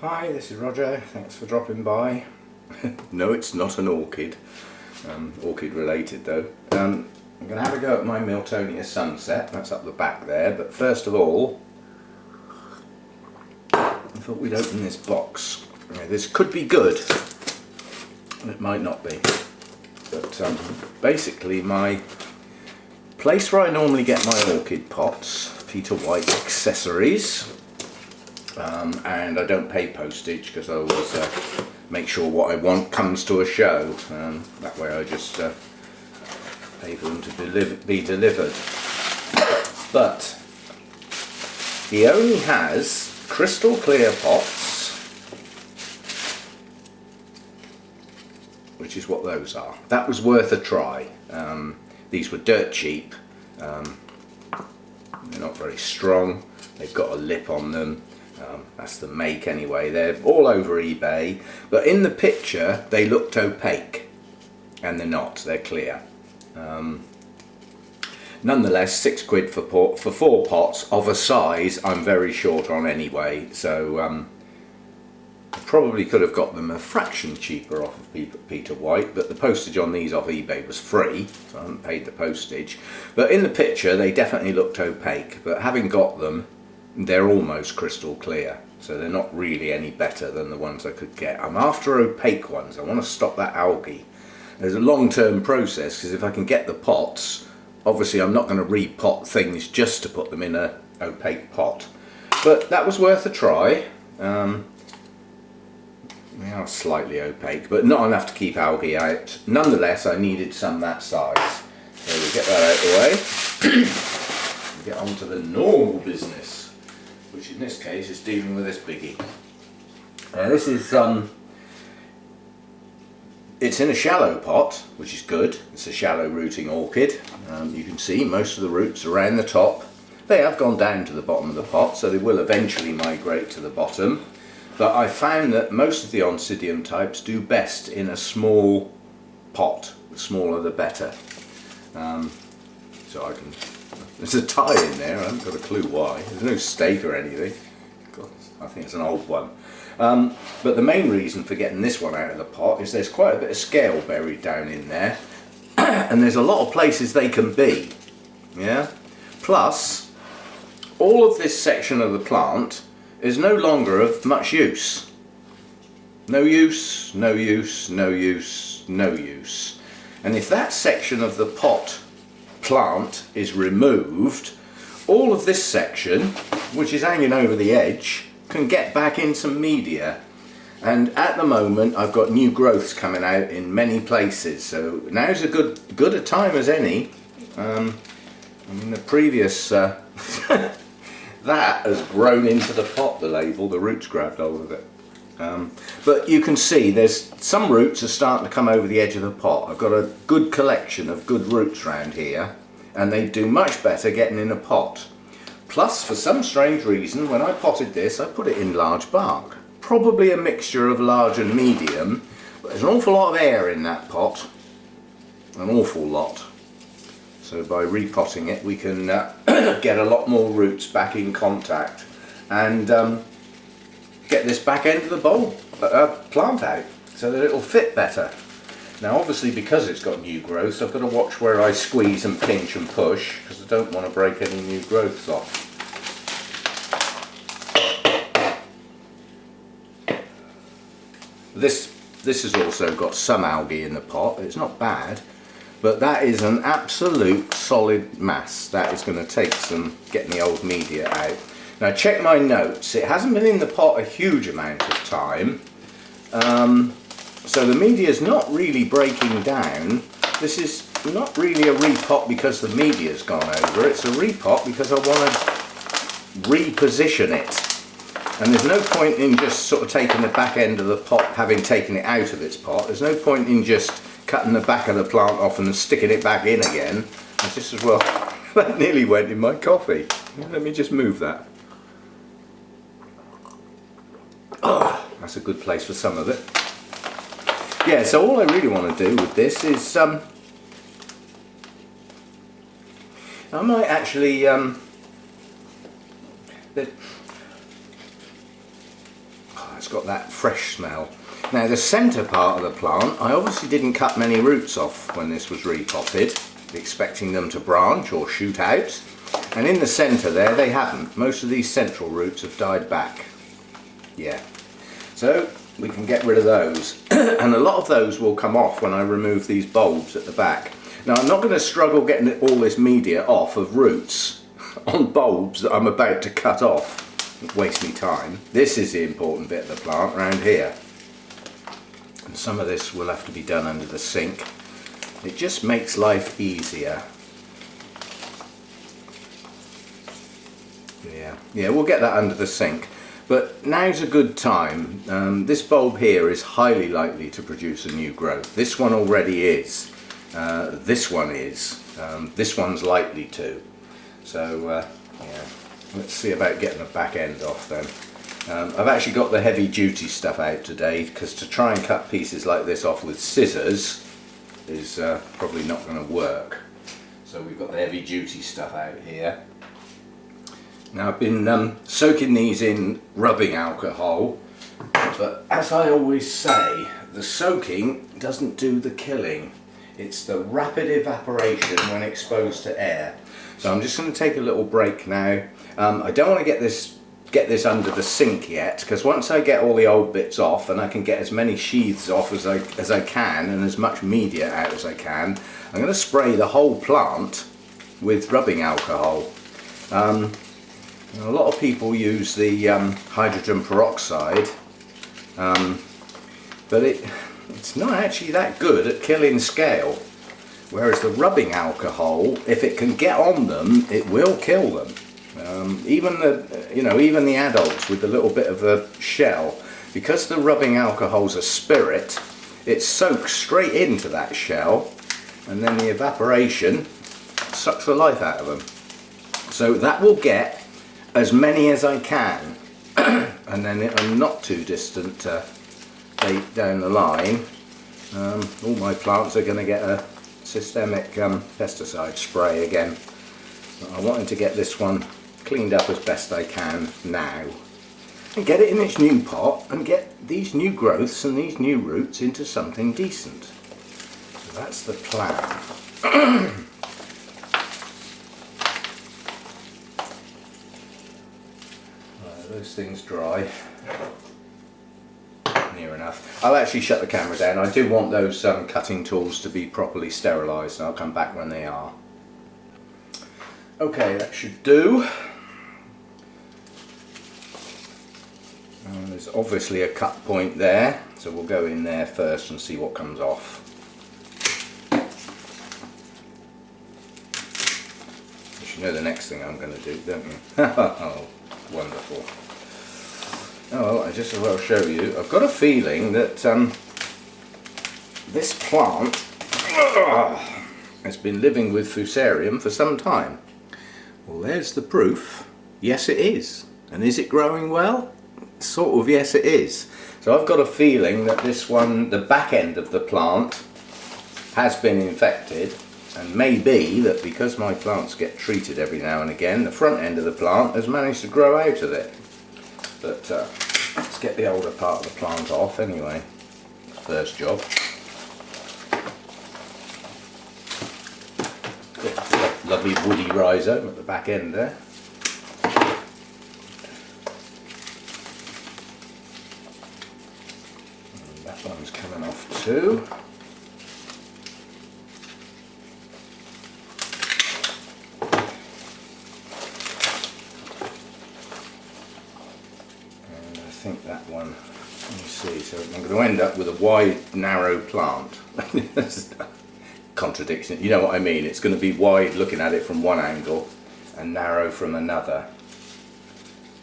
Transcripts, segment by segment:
Hi, this is Roger. Thanks for dropping by. No, it's not an orchid. Orchid related though. I'm going to have a go at my Miltonia sunset. That's up the back there. But first of all, I thought we'd open this box. This could be good. It might not be. But basically my place where I normally get my orchid pots, Peter White accessories. And I don't pay postage because I always make sure what I want comes to a show. That way I just pay for them to be delivered. But he only has crystal clear pots, which is what those are. That was worth a try. These were dirt cheap. They're not very strong. They've got a lip on them. That's the make anyway. They're all over eBay, but in the picture they looked opaque, and they're not. They're clear. Nonetheless, £6 for 4 pots of a size I'm very short on anyway. So I probably could have got them a fraction cheaper off of Peter White, but the postage on these off eBay was free, so I haven't paid the postage. But in the picture they definitely looked opaque, but having got them, they're almost crystal clear, so they're not really any better than the ones I could get. I'm after opaque ones. I want to stop that algae. There's a long-term process, because if I can get the pots, obviously I'm not going to repot things just to put them in an opaque pot. But that was worth a try. They are slightly opaque, but not enough to keep algae out. Nonetheless, I needed some that size. So we'll get that out of the way. We'll get on to the normal business, which in this case is dealing with this biggie. This is it's in a shallow pot, which is good. It's a shallow rooting orchid. You can see most of the roots around the top. They have gone down to the bottom of the pot, so they will eventually migrate to the bottom. But I found that most of the Oncidium types do best in a small pot. The smaller the better. So I can... There's a tie in there, I haven't got a clue why. There's no stake or anything. God, I think it's an old one. But the main reason for getting this one out of the pot is there's quite a bit of scale buried down in there. And there's a lot of places they can be. Yeah. Plus, all of this section of the plant is no longer of much use. No use, no use, no use, no use. And if that section of the pot plant is removed, all of this section, which is hanging over the edge, can get back in some media. And at the moment I've got new growths coming out in many places, so now's a good a time as any. I mean, the previous that has grown into the pot, the label, the roots grabbed hold of it. But you can see there's some roots are starting to come over the edge of the pot. I've got a good collection of good roots around here, and they do much better getting in a pot. Plus, for some strange reason, when I potted this, I put it in large bark. Probably a mixture of large and medium, but there's an awful lot of air in that pot. An awful lot. So by repotting it, we can get a lot more roots back in contact and get this back end of the bulb plant out so that it'll fit better. Now obviously, because it's got new growth, I've got to watch where I squeeze and pinch and push, because I don't want to break any new growths off. This has also got some algae in the pot. It's not bad, but that is an absolute solid mass. That is going to take some getting the old media out. Now check my notes. It hasn't been in the pot a huge amount of time, so the media is not really breaking down. This is not really a repot because the media's gone over. It's a repot because I want to reposition it. And there's no point in just sort of taking the back end of the pot, having taken it out of its pot. There's no point in just cutting the back of the plant off and sticking it back in again. It's just as well. That nearly went in my coffee. Let me just move that. Oh, that's a good place for some of it. Yeah, so all I really want to do with this is I might actually It's got that fresh smell. Now the centre part of the plant, I obviously didn't cut many roots off when this was repotted, expecting them to branch or shoot out. And in the centre there, they haven't. Most of these central roots have died back. Yeah. So we can get rid of those. And a lot of those will come off when I remove these bulbs at the back. Now I'm not going to struggle getting all this media off of roots on bulbs that I'm about to cut off. Waste me time. This is the important bit of the plant around here. And some of this will have to be done under the sink. It just makes life easier. Yeah, we'll get that under the sink. But now's a good time. This bulb here is highly likely to produce a new growth. This one already is. This one is. This one's likely to. So, yeah, let's see about getting the back end off then. I've actually got the heavy duty stuff out today, because to try and cut pieces like this off with scissors is probably not going to work. So we've got the heavy duty stuff out here. Now I've been soaking these in rubbing alcohol, but as I always say, the soaking doesn't do the killing. It's the rapid evaporation when exposed to air. So I'm just going to take a little break now. I don't want to get this under the sink yet, because once I get all the old bits off and I can get as many sheaths off as I can and as much media out as I can, I'm going to spray the whole plant with rubbing alcohol. A lot of people use the hydrogen peroxide, but it's not actually that good at killing scale. Whereas the rubbing alcohol, if it can get on them, it will kill them. Even the adults with a little bit of a shell, because the rubbing alcohol's a spirit, it soaks straight into that shell, and then the evaporation sucks the life out of them. So that will get as many as I can, and then in a not too distant date down the line, all my plants are going to get a systemic pesticide spray again. But I wanted to get this one cleaned up as best I can now, and get it in its new pot and get these new growths and these new roots into something decent. So that's the plan. Those things dry near enough. I'll actually shut the camera down. I do want those cutting tools to be properly sterilised, and I'll come back when they are. Okay, that should do. There's obviously a cut point there, so we'll go in there first and see what comes off. You know the next thing I'm going to do, don't you? Oh, wonderful. Oh, well, I just as well show you. I've got a feeling that this plant has been living with Fusarium for some time. Well, there's the proof. Yes, it is. And is it growing well? Sort of, yes, it is. So I've got a feeling that this one, the back end of the plant, has been infected. And maybe that because my plants get treated every now and again, the front end of the plant has managed to grow out of it. But let's get the older part of the plant off anyway. First job. Got lovely woody rhizome at the back end there. And that one's coming off too. I think that one, let me see, so I'm going to end up with a wide, narrow plant. Contradiction, you know what I mean, it's going to be wide looking at it from one angle and narrow from another.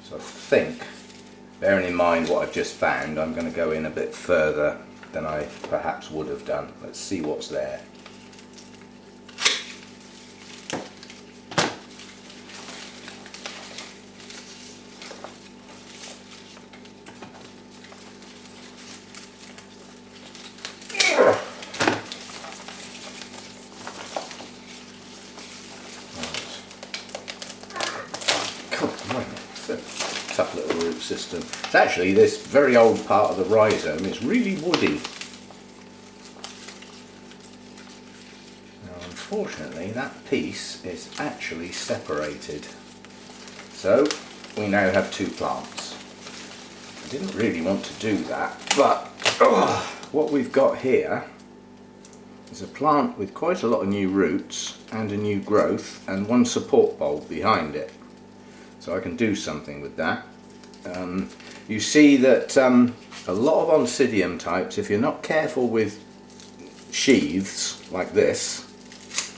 So I think, bearing in mind what I've just found, I'm going to go in a bit further than I perhaps would have done. Let's see what's there. Tough little roots system. It's actually, this very old part of the rhizome is really woody. Now unfortunately that piece is actually separated. So we now have two plants. I didn't really want to do that, but what we've got here is a plant with quite a lot of new roots and a new growth and one support bulb behind it. So I can do something with that. You see that a lot of Oncidium types, if you're not careful with sheaths like this,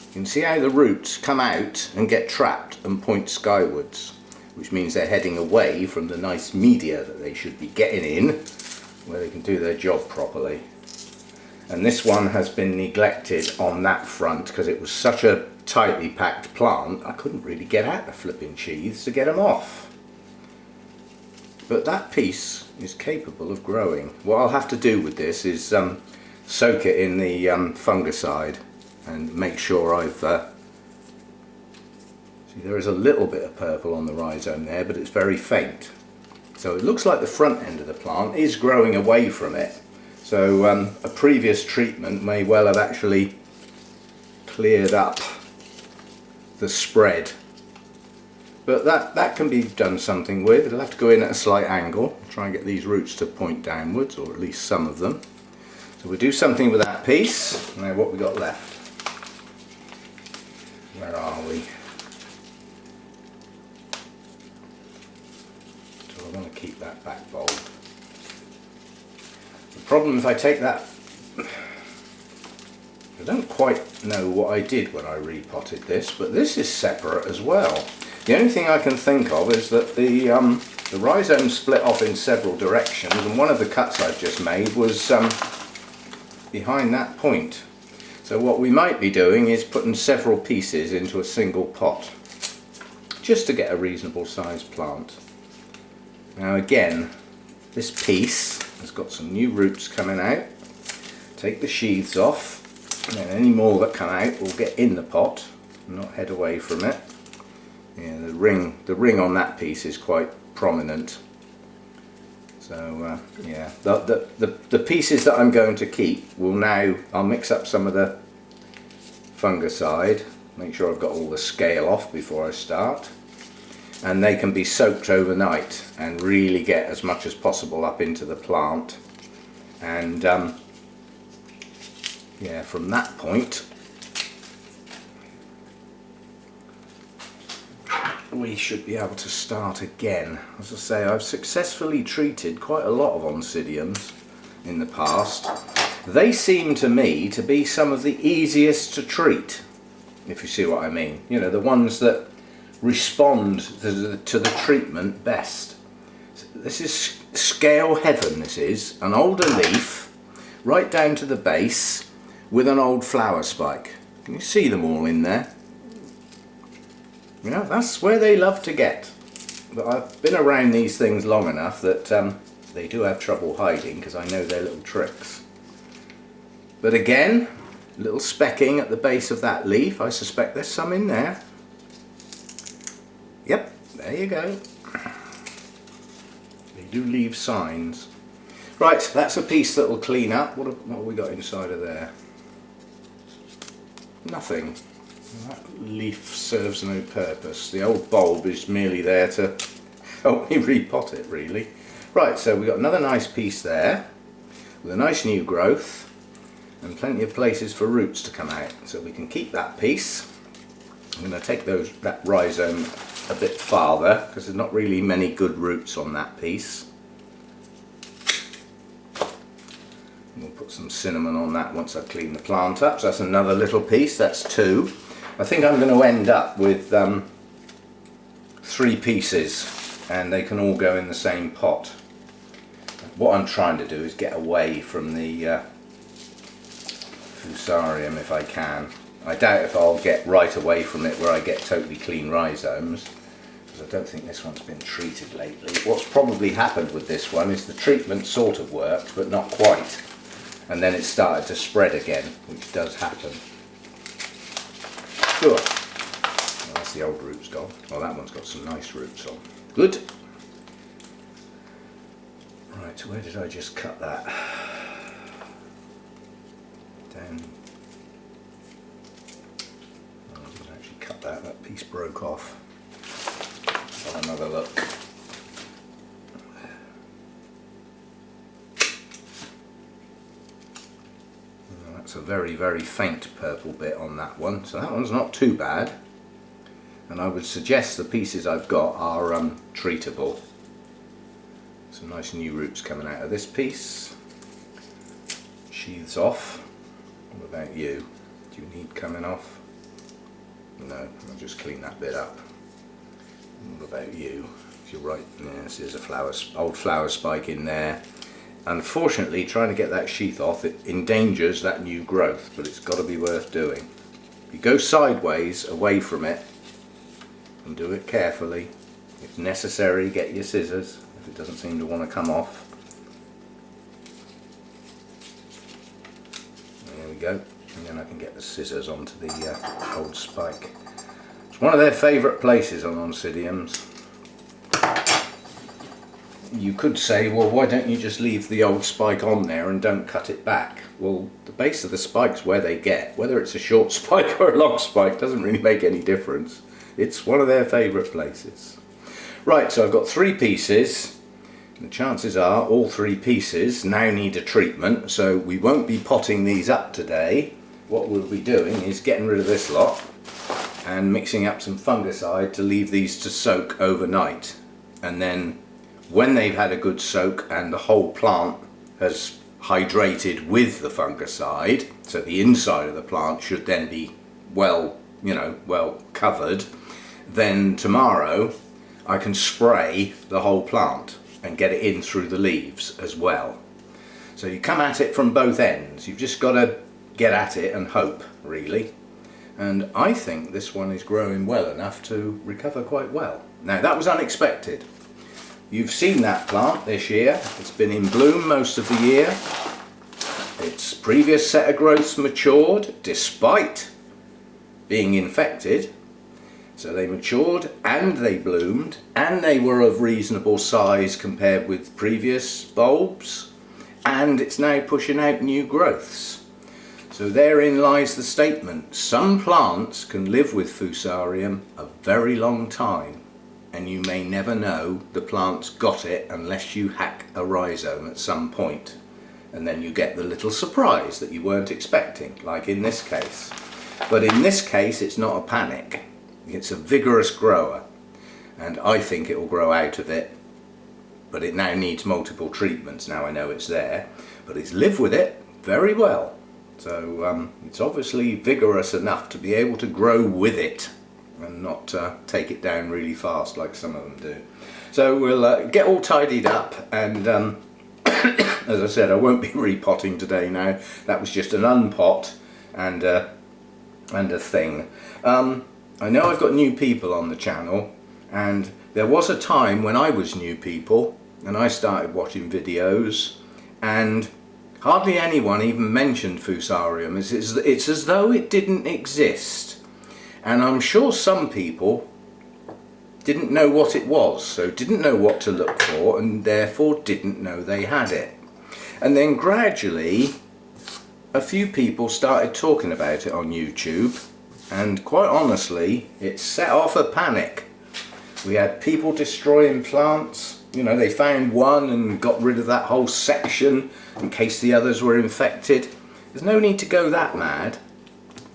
you can see how the roots come out and get trapped and point skywards, which means they're heading away from the nice media that they should be getting in, where they can do their job properly. And this one has been neglected on that front because it was such a tightly packed plant, I couldn't really get out the flipping sheaths to get them off. But that piece is capable of growing. What I'll have to do with this is soak it in the fungicide and make sure I've... see, there is a little bit of purple on the rhizome there, but it's very faint. So it looks like the front end of the plant is growing away from it. So a previous treatment may well have actually cleared up the spread. But that can be done something with. It'll have to go in at a slight angle, try and get these roots to point downwards, or at least some of them. So we'll do something with that piece. Now what we got left? Where are we? So I want to keep that back bulb. The problem if I take that, I don't quite know what I did when I repotted this, but this is separate as well. The only thing I can think of is that the rhizome split off in several directions, and one of the cuts I've just made was behind that point. So what we might be doing is putting several pieces into a single pot, just to get a reasonable sized plant. Now again, this piece has got some new roots coming out. Take the sheaths off, and then any more that come out will get in the pot and not head away from it. Yeah, the ring on that piece is quite prominent. So yeah, the pieces that I'm going to keep will now, I'll mix up some of the fungicide, make sure I've got all the scale off before I start, and they can be soaked overnight and really get as much as possible up into the plant. And yeah, from that point we should be able to start again. As I say, I've successfully treated quite a lot of Oncidiums in the past. They seem to me to be some of the easiest to treat, if you see what I mean. You know, the ones that respond to the treatment best. This is scale heaven. This is an older leaf right down to the base with an old flower spike. Can you see them all in there? You know, that's where they love to get. But I've been around these things long enough that they do have trouble hiding, because I know their little tricks. But again, little specking at the base of that leaf. I suspect there's some in there. Yep, there you go. They do leave signs. Right, that's a piece that will clean up. What have we got inside of there? Nothing. That leaf serves no purpose. The old bulb is merely there to help me repot it, really. Right, so we've got another nice piece there with a nice new growth and plenty of places for roots to come out. So we can keep that piece. I'm going to take that rhizome a bit farther because there's not really many good roots on that piece. And we'll put some cinnamon on that once I clean the plant up. So that's another little piece, that's two. I think I'm going to end up with 3 pieces, and they can all go in the same pot. What I'm trying to do is get away from the Fusarium if I can. I doubt if I'll get right away from it where I get totally clean rhizomes, because I don't think this one's been treated lately. What's probably happened with this one is the treatment sort of worked, but not quite. And then it started to spread again, which does happen. Sure. Well, that's the old roots gone. Well, that one's got some nice roots on. Good. Right, so where did I just cut that? Down. Oh, I didn't actually cut that, that piece broke off. Let's have another look. Oh, that's a very, very faint purple bit on that one, so that one's not too bad. And I would suggest the pieces I've got are treatable. Some nice new roots coming out of this piece. Sheaths off. What about you? Do you need coming off? No, I'll just clean that bit up. What about you? You're right, yes, there's a old flower spike in there. Unfortunately, trying to get that sheath off, it endangers that new growth, but it's got to be worth doing. You go sideways away from it and do it carefully. If necessary, get your scissors if it doesn't seem to want to come off. There we go, and then I can get the scissors onto the old spike. It's one of their favourite places on Oncidiums. You could say, well, why don't you just leave the old spike on there and don't cut it back? Well, the base of the spike's where they get. Whether it's a short spike or a long spike doesn't really make any difference. It's one of their favourite places. Right, so I've got 3 pieces. The chances are all 3 pieces now need a treatment, so we won't be potting these up today. What we'll be doing is getting rid of this lot and mixing up some fungicide to leave these to soak overnight. And then when they've had a good soak and the whole plant has hydrated with the fungicide, so the inside of the plant should then be well covered, then tomorrow I can spray the whole plant and get it in through the leaves as well. So you come at it from both ends. You've just got to get at it and hope, really. And I think this one is growing well enough to recover quite well. Now, that was unexpected. You've seen that plant this year. It's been in bloom most of the year. Its previous set of growths matured despite being infected. So they matured and they bloomed and they were of reasonable size compared with previous bulbs, and it's now pushing out new growths. So therein lies the statement. Some plants can live with Fusarium a very long time, and you may never know the plant's got it unless you hack a rhizome at some point, and then you get the little surprise that you weren't expecting, like in this case. But in this case it's not a panic. It's a vigorous grower, and I think it will grow out of it, but it now needs multiple treatments. Now I know it's there, but it's lived with it very well. So it's obviously vigorous enough to be able to grow with it and not take it down really fast like some of them do. So we'll get all tidied up, and as I said, I won't be repotting today now. That was just an unpot and a thing. I know I've got new people on the channel, and there was a time when I was new people and I started watching videos and hardly anyone even mentioned Fusarium. It's as though it didn't exist, and I'm sure some people didn't know what it was, so didn't know what to look for, and therefore didn't know they had it. And then gradually a few people started talking about it on YouTube, and quite honestly it set off a panic. We had people destroying plants. You know, they found one and got rid of that whole section in case the others were infected. There's no need to go that mad,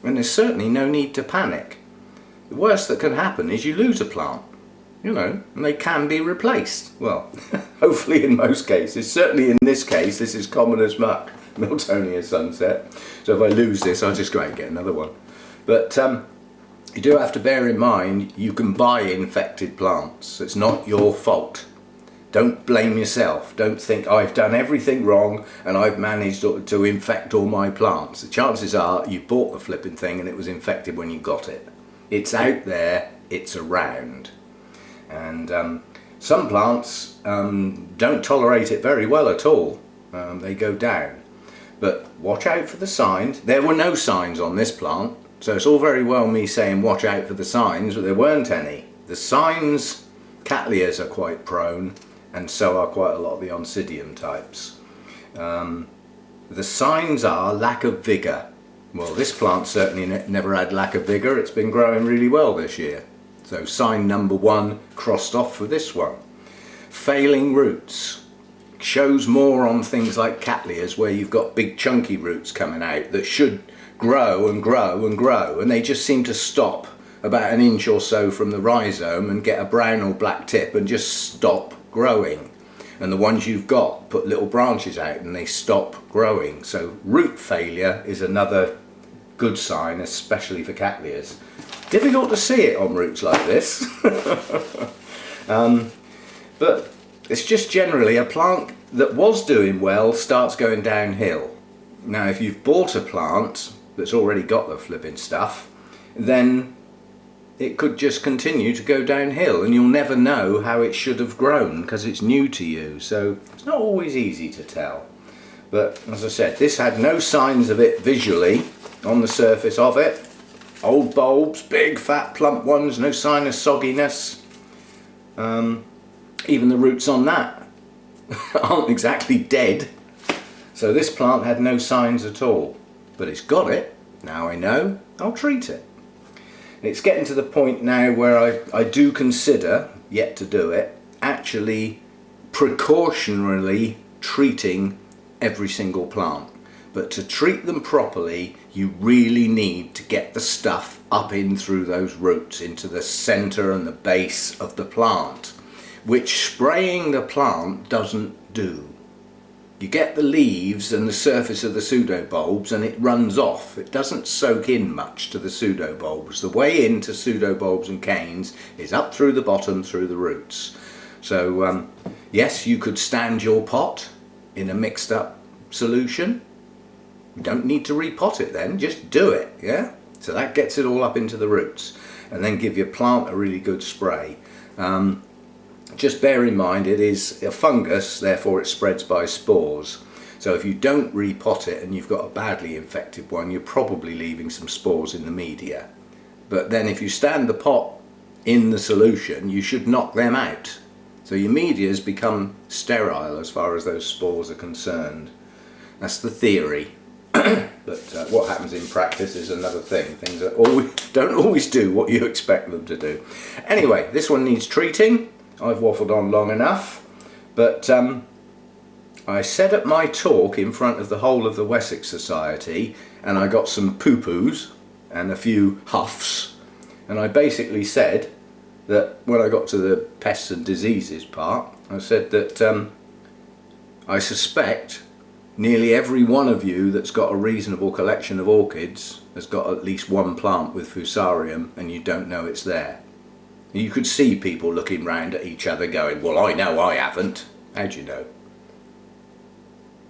and there's certainly no need to panic. The worst that can happen is you lose a plant, you know, and they can be replaced. Well, hopefully in most cases. Certainly in this case, this is common as muck, Miltonia sunset. So if I lose this, I'll just go out and get another one. But you do have to bear in mind, you can buy infected plants. It's not your fault. Don't blame yourself. Don't think I've done everything wrong and I've managed to infect all my plants. The chances are you bought the flipping thing and it was infected when you got it. It's out there, it's around. And some plants don't tolerate it very well at all. They go down. But watch out for the signs. There were no signs on this plant. So it's all very well me saying watch out for the signs, but there weren't any. The signs, cattleyas are quite prone, and so are quite a lot of the Oncidium types. The signs are lack of vigour. Well, this plant certainly never had lack of vigour. It's been growing really well this year. So sign number 1 crossed off for this one. Failing roots. Shows more on things like Cattleyas, where you've got big chunky roots coming out that should grow and grow and grow, and they just seem to stop about an inch or so from the rhizome and get a brown or black tip and just stop growing. And the ones you've got put little branches out and they stop growing. So root failure is another good sign, especially for Cattleyas. Difficult to see it on roots like this. But it's just generally a plant that was doing well starts going downhill. Now if you've bought a plant that's already got the flipping stuff, then it could just continue to go downhill and you'll never know how it should have grown because it's new to you. So it's not always easy to tell. But as I said, this had no signs of it visually on the surface of it. Old bulbs, big fat plump ones, no sign of sogginess. Even the roots on that aren't exactly dead. So this plant had no signs at all. But it's got it. Now I know, I'll treat it. It's getting to the point now where I do consider, yet to do it, actually precautionarily treating every single plant. But to treat them properly, you really need to get the stuff up in through those roots into the centre and the base of the plant, which spraying the plant doesn't do. You get the leaves and the surface of the pseudobulbs and it runs off. It doesn't soak in much to the pseudobulbs. The way into pseudobulbs and canes is up through the bottom through the roots. So yes, you could stand your pot in a mixed up solution. You don't need to repot it then, just do it, yeah? So that gets it all up into the roots. And then give your plant a really good spray. Just bear in mind it is a fungus, therefore it spreads by spores. So if you don't repot it and you've got a badly infected one, you're probably leaving some spores in the media. But then if you stand the pot in the solution, you should knock them out. So your medias become sterile as far as those spores are concerned. That's the theory. But what happens in practice is another thing. Things don't always do what you expect them to do. Anyway, this one needs treating. I've waffled on long enough, but I said at my talk in front of the whole of the Wessex Society, and I got some poo-poos and a few huffs, and I basically said that when I got to the pests and diseases part, I said that I suspect nearly every one of you that's got a reasonable collection of orchids has got at least one plant with Fusarium and you don't know it's there. You could see people looking round at each other going, well, I know I haven't. How do you know?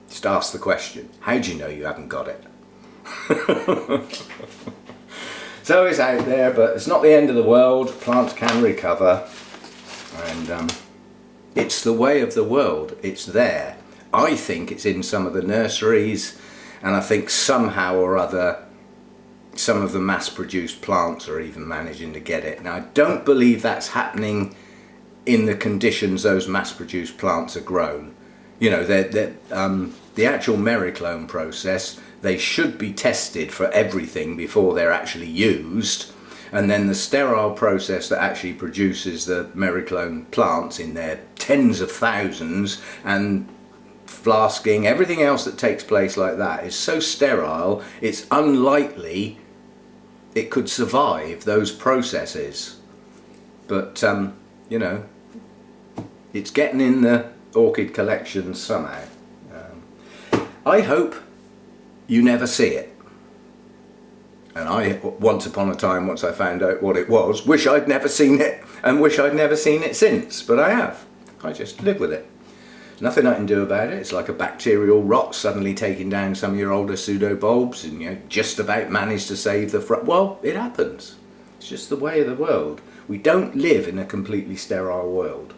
Just ask the question, how do you know you haven't got it? So it's out there, but it's not the end of the world. Plants can recover. And it's the way of the world. It's there. I think it's in some of the nurseries, and I think somehow or other some of the mass-produced plants are even managing to get it. Now I don't believe that's happening in the conditions those mass-produced plants are grown. You know, the actual mericlone process, they should be tested for everything before they're actually used, and then the sterile process that actually produces the mericlone plants in their tens of thousands and flasking, everything else that takes place like that is so sterile it's unlikely it could survive those processes. But you know, it's getting in the orchid collections somehow. I hope you never see it. And I, once upon a time, once I found out what it was, wish I'd never seen it, and wish I'd never seen it since. But I have. I just live with it. There's nothing I can do about it. It's like a bacterial rot suddenly taking down some of your older pseudobulbs and, you know, just about managed to save the front. Well, it happens. It's just the way of the world. We don't live in a completely sterile world.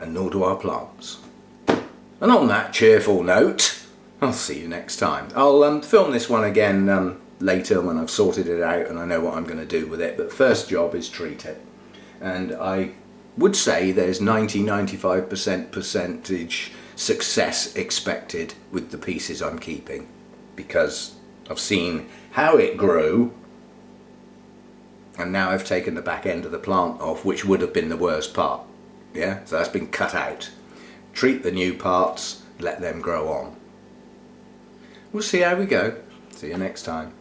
And nor do our plants. And on that cheerful note, I'll see you next time. I'll film this one again later when I've sorted it out and I know what I'm going to do with it. But first job is treat it. And I would say there's 90-95% percentage success expected with the pieces I'm keeping, because I've seen how it grew, and now I've taken the back end of the plant off, which would have been the worst part. Yeah, so that's been cut out. Treat the new parts, let them grow on. We'll see how we go. See you next time.